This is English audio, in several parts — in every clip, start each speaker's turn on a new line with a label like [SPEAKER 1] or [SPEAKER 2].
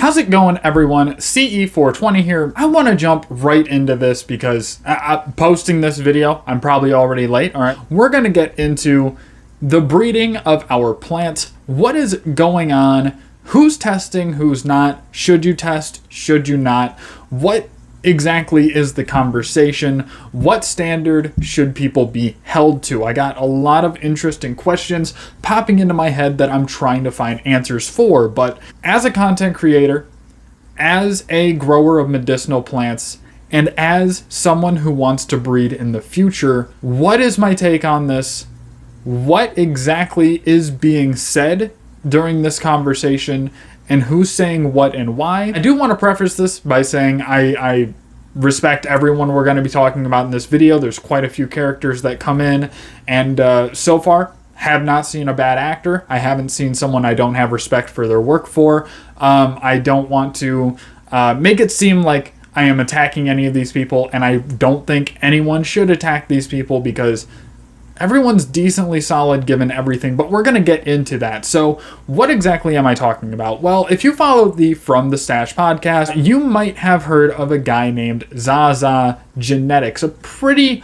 [SPEAKER 1] How's it going, everyone? CE420 here. I want to jump right into this because posting this video, I'm probably already late. All right, we're going to get into the breeding of our plants. What is going on? Who's testing? Who's not? Should you test? Should you not? What exactly is the conversation? What standard should people be held to? I got a lot of interesting questions popping into my head that I'm trying to find answers for. But as a content creator, as a grower of medicinal plants, and as someone who wants to breed in the future, what is my take on this? What exactly is being said during this conversation? And who's saying what and why? I do want to preface this by saying I respect everyone we're going to be talking about in this video. There's quite a few characters that come in, and so far, have not seen a bad actor. I haven't seen someone I don't have respect for their work for. I don't want to make it seem like I am attacking any of these people, and I don't think anyone should attack these people because everyone's decently solid given everything, but we're going to get into that. So what exactly am I talking about? Well, if you follow the From the Stash podcast, you might have heard of a guy named ZaZa Genetics, a pretty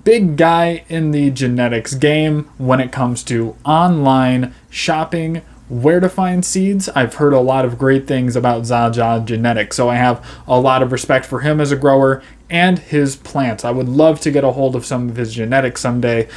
[SPEAKER 1] big guy in the genetics game when it comes to online shopping, where to find seeds. I've heard a lot of great things about ZaZa Genetics, so I have a lot of respect for him as a grower and his plants. I would love to get a hold of some of his genetics someday,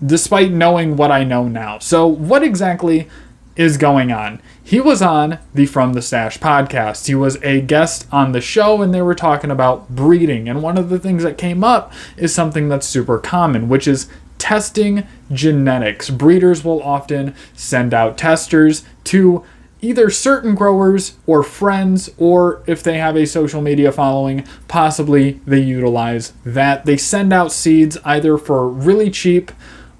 [SPEAKER 1] despite knowing what I know now. So what exactly is going on? He was on the From the Stash podcast. He was a guest on the show, and they were talking about breeding. And one of the things that came up is something that's super common, which is testing genetics. Breeders will often send out testers to either certain growers or friends, or if they have a social media following, possibly they utilize that. They send out seeds either for really cheap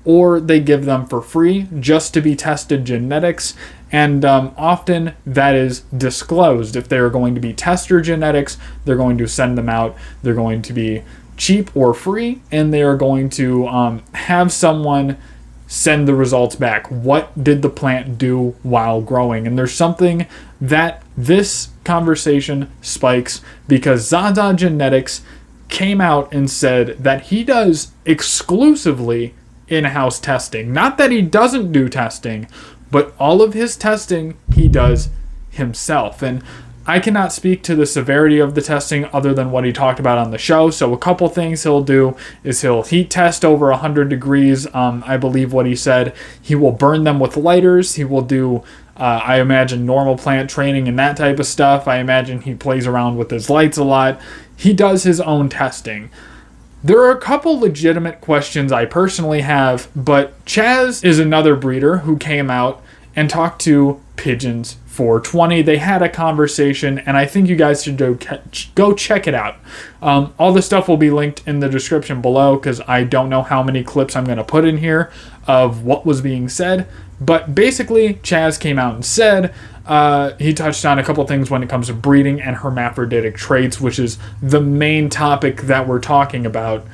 [SPEAKER 1] or they give them for free just to be tested genetics. And often that is disclosed. If they're going to be tester genetics, they're going to send them out. They're going to be cheap or free, and they are going to have someone send the results back. What did the plant do while growing? And there's something that this conversation spikes because ZaZa Genetics came out and said that he does exclusively in-house testing. Not that he doesn't do testing, but all of his testing he does himself. And I cannot speak to the severity of the testing other than what he talked about on the show. So a couple things he'll do is he'll heat test over 100 degrees. I believe what he said. He will burn them with lighters. He will do, I imagine, normal plant training and that type of stuff. I imagine he plays around with his lights a lot. He does his own testing. There are a couple legitimate questions I personally have, but Chaz is another breeder who came out and talked to Pigeons 420. They had a conversation, and I think you guys should go check it out. All the stuff will be linked in the description below because I don't know how many clips I'm going to put in here of what was being said. But basically, Chaz came out and said he touched on a couple things when it comes to breeding and hermaphroditic traits, which is the main topic that we're talking about.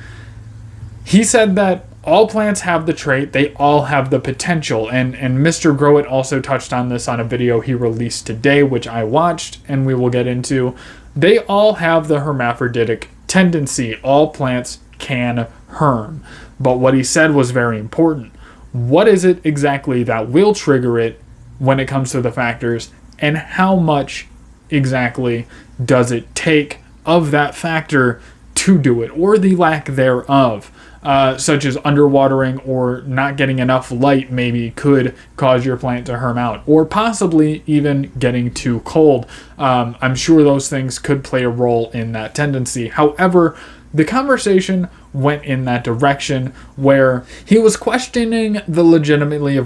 [SPEAKER 1] He said that all plants have the trait, they all have the potential, and Mr.Growit also touched on this on a video he released today, which I watched, and we will get into. They all have the hermaphroditic tendency. All plants can herm. But what he said was very important. What is it exactly that will trigger it when it comes to the factors, and how much exactly does it take of that factor to do it, or the lack thereof? Such as underwatering or not getting enough light maybe could cause your plant to herm out, or possibly even getting too cold. I'm sure those things could play a role in that tendency. However, the conversation went in that direction where he was questioning the legitimacy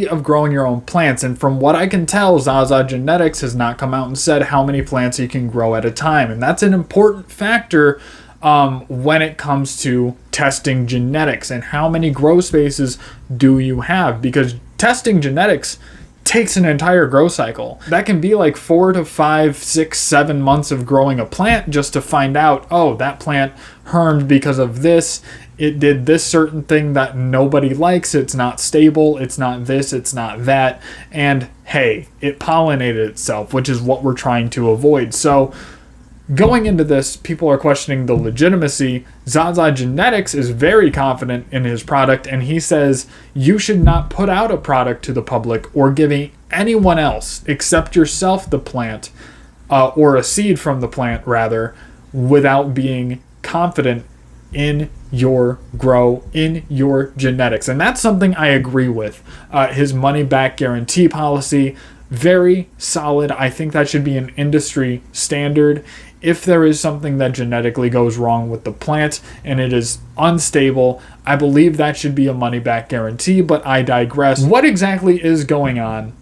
[SPEAKER 1] of growing your own plants. And from what I can tell, ZaZa Genetics has not come out and said how many plants you can grow at a time. And that's an important factor when it comes to testing genetics and how many grow spaces do you have, because testing genetics takes an entire grow cycle. That can be like 4 to 5, 6, 7 months of growing a plant just to find out, oh, that plant hermed because of this, it did this certain thing that nobody likes, it's not stable, it's not this, it's not that, and hey, it pollinated itself, which is what we're trying to avoid. So going into this, people are questioning the legitimacy. ZaZa Genetics is very confident in his product, and he says you should not put out a product to the public or giving anyone else except yourself the plant, or a seed from the plant rather, without being confident in your grow, in your genetics. And that's something I agree with. His money back guarantee policy, very solid. I think that should be an industry standard. If there is something that genetically goes wrong with the plant and it is unstable, I believe that should be a money back guarantee, but I digress. What exactly is going on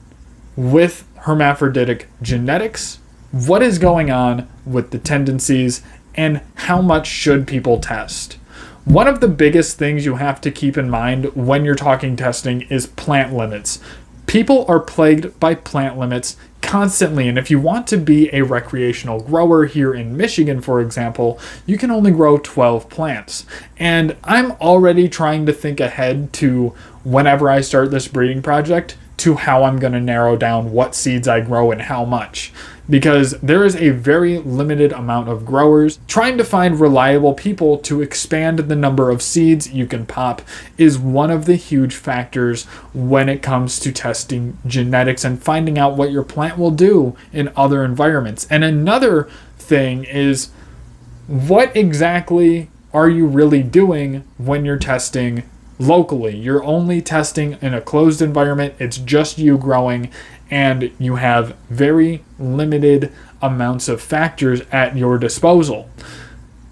[SPEAKER 1] with hermaphroditic genetics? What is going on with the tendencies, and how much should people test? One of the biggest things you have to keep in mind when you're talking testing is plant limits. People are plagued by plant limits constantly, and if you want to be a recreational grower here in Michigan, for example, you can only grow 12 plants. And I'm already trying to think ahead to whenever I start this breeding project to how I'm going to narrow down what seeds I grow and how much, because there is a very limited amount of growers. Trying to find reliable people to expand the number of seeds you can pop is one of the huge factors when it comes to testing genetics and finding out what your plant will do in other environments. And another thing is, what exactly are you really doing when you're testing locally? You're only testing in a closed environment. It's just you growing, and you have very limited amounts of factors at your disposal.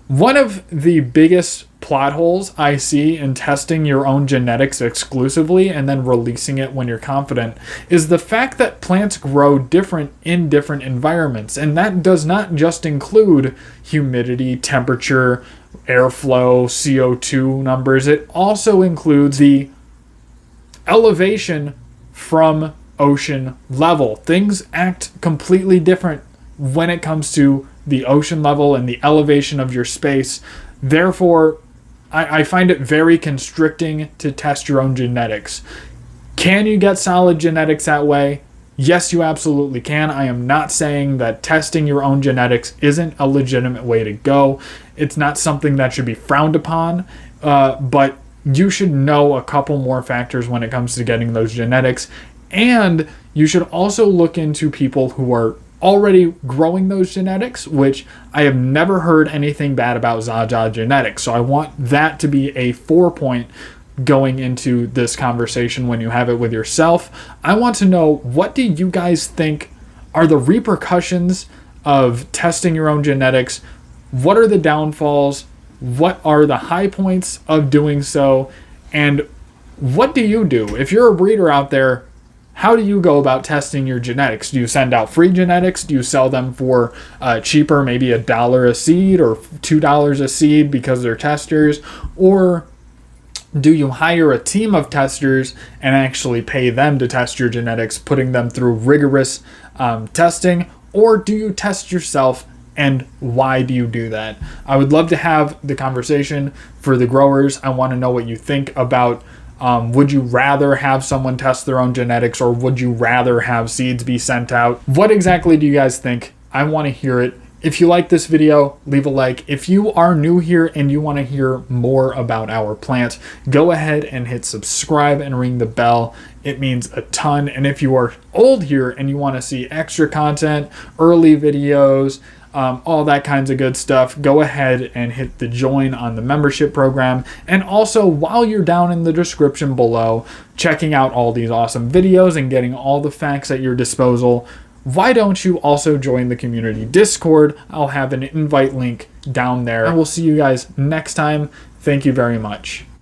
[SPEAKER 1] One of the biggest plot holes I see in testing your own genetics exclusively and then releasing it when you're confident is the fact that plants grow different in different environments. And that does not just include humidity, temperature, airflow, CO2 numbers. It also includes the elevation from ocean level. Things act completely different when it comes to the ocean level and the elevation of your space. Therefore, I find it very constricting to test your own genetics. Can you get solid genetics that way? Yes, you absolutely can. I am not saying that testing your own genetics isn't a legitimate way to go. It's not something that should be frowned upon, but you should know a couple more factors when it comes to getting those genetics. And you should also look into people who are already growing those genetics, which I have never heard anything bad about ZaZa Genetics. So I want that to be a 4-point going into this conversation when you have it with yourself. I want to know, what do you guys think are the repercussions of testing your own genetics? What are the downfalls? What are the high points of doing so? And what do you do? If you're a breeder out there, how do you go about testing your genetics? Do you send out free genetics? Do you sell them for cheaper, maybe $1 a seed or $2 a seed because they're testers? Or do you hire a team of testers and actually pay them to test your genetics, putting them through rigorous testing? Or do you test yourself, and why do you do that? I would love to have the conversation for the growers. I want to know what you think about would you rather have someone test their own genetics, or would you rather have seeds be sent out? What exactly do you guys think? I want to hear it. If you like this video, leave a like. If you are new here and you want to hear more about our plant, go ahead and hit subscribe and ring the bell. It means a ton. And if you are old here and you want to see extra content, early videos, all that kinds of good stuff, go ahead and hit the join on the membership program. And also, while you're down in the description below, checking out all these awesome videos and getting all the facts at your disposal, why don't you also join the community Discord? I'll have an invite link down there. I will see you guys next time. Thank you very much.